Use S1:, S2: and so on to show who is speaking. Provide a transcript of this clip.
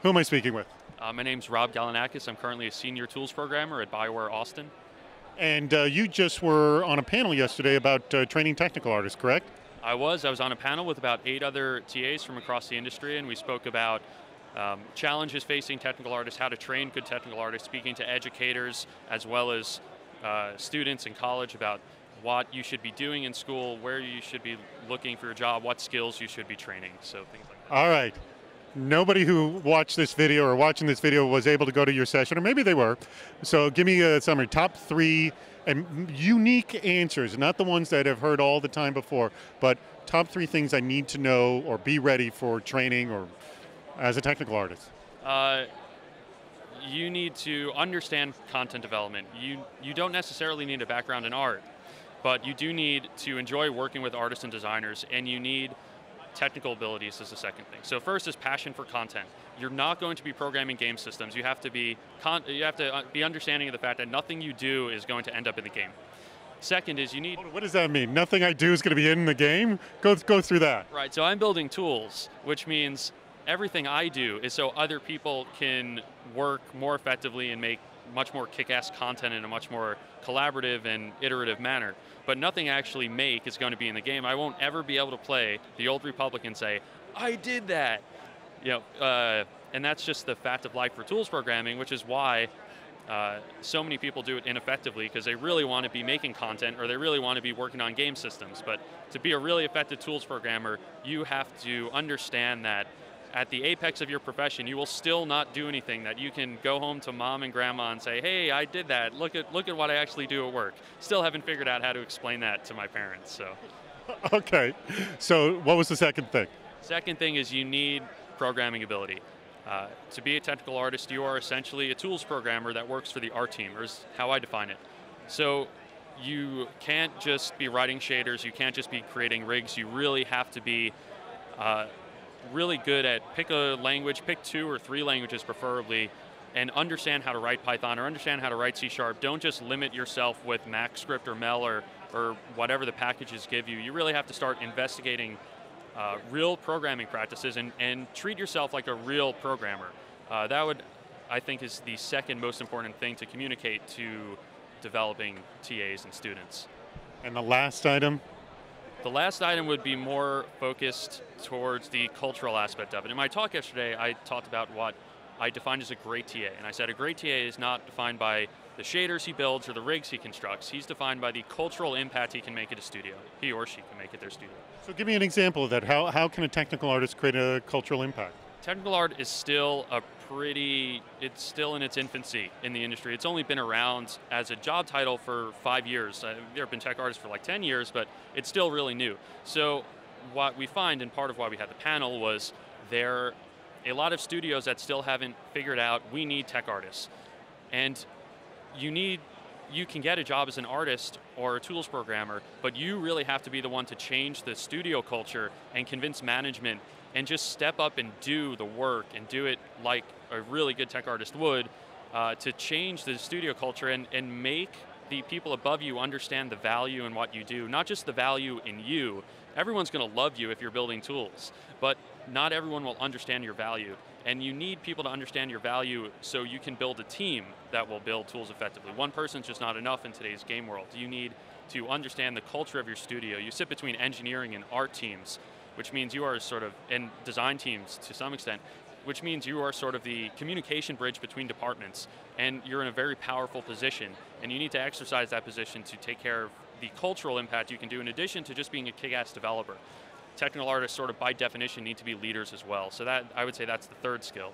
S1: Who am I speaking with?
S2: My name's Rob Galanakis. I'm currently a senior tools programmer at BioWare Austin.
S1: And you just were on a panel yesterday about training technical artists, correct?
S2: I was on a panel with about 8 other TAs from across the industry, and we spoke about challenges facing technical artists, how to train good technical artists, speaking to educators as well as students in college about what you should be doing in school, where you should be looking for a job, what skills you should be training, so things like that.
S1: All right. Nobody who watched this video or watching this video was able to go to your session, or maybe they were. So give me a summary. Top three and unique answers, not the ones that I've heard all the time before, but top three things I need to know or be ready for training or as a technical artist.
S2: Uh, you need to understand content development. You don't necessarily need a background in art, but you do need to enjoy working with artists and designers, and you need technical abilities is the second thing. So first is passion for content. You're not going to be programming game systems. You have to be understanding of the fact that nothing you do is going to end up in the game. Second is you need...
S1: What does that mean? Nothing I do is going to be in the game? Go through that.
S2: Right, so I'm building tools, which means everything I do is so other people can work more effectively and make much more kick-ass content in a much more collaborative and iterative manner. But nothing I actually make is going to be in the game. I won't ever be able to play the Old Republic and say, I did that. And that's just the fact of life for tools programming, which is why so many people do it ineffectively, because they really want to be making content or they really want to be working on game systems. But to be a really effective tools programmer, you have to understand that at the apex of your profession, you will still not do anything that you can go home to mom and grandma and say, hey, I did that. Look at what I actually do at work. Still haven't figured out how to explain that to my parents. So.
S1: Okay, so what was the second thing?
S2: Second thing is you need programming ability. To be a technical artist, you are essentially a tools programmer that works for the art team, or is how I define it. So you can't just be writing shaders, you can't just be creating rigs, you really have to be really good at pick a language, pick 2 or 3 languages preferably, and understand how to write Python or understand how to write C#. Don't just limit yourself with MaxScript or Mel or whatever the packages give you. You really have to start investigating real programming practices and treat yourself like a real programmer. That would, I think, is the second most important thing to communicate to developing TAs and students.
S1: And the last item?
S2: The last item would be more focused towards the cultural aspect of it. In my talk yesterday, I talked about what I defined as a great TA, and I said a great TA is not defined by the shaders he builds or the rigs he constructs. He's defined by the cultural impact he can make at a studio. He or she can make at their studio.
S1: So give me an example of that. How can a technical artist create a cultural impact?
S2: Technical art is still it's still in its infancy in the industry. It's only been around as a job title for 5 years. There have been tech artists for like 10 years, but it's still really new. So what we find, and part of why we had the panel, was there are a lot of studios that still haven't figured out we need tech artists. And you can get a job as an artist or a tools programmer, but you really have to be the one to change the studio culture and convince management and just step up and do the work and do it like a really good tech artist would to change the studio culture and make the people above you understand the value in what you do, not just the value in you. Everyone's going to love you if you're building tools, but not everyone will understand your value. And you need people to understand your value so you can build a team that will build tools effectively. One person's just not enough in today's game world. You need to understand the culture of your studio. You sit between engineering and art teams, which means you are sort of, and design teams to some extent, which means you are sort of the communication bridge between departments, and you're in a very powerful position, and you need to exercise that position to take care of the cultural impact you can do in addition to just being a kick-ass developer. Technical artists sort of by definition need to be leaders as well, so that I would say that's the third skill.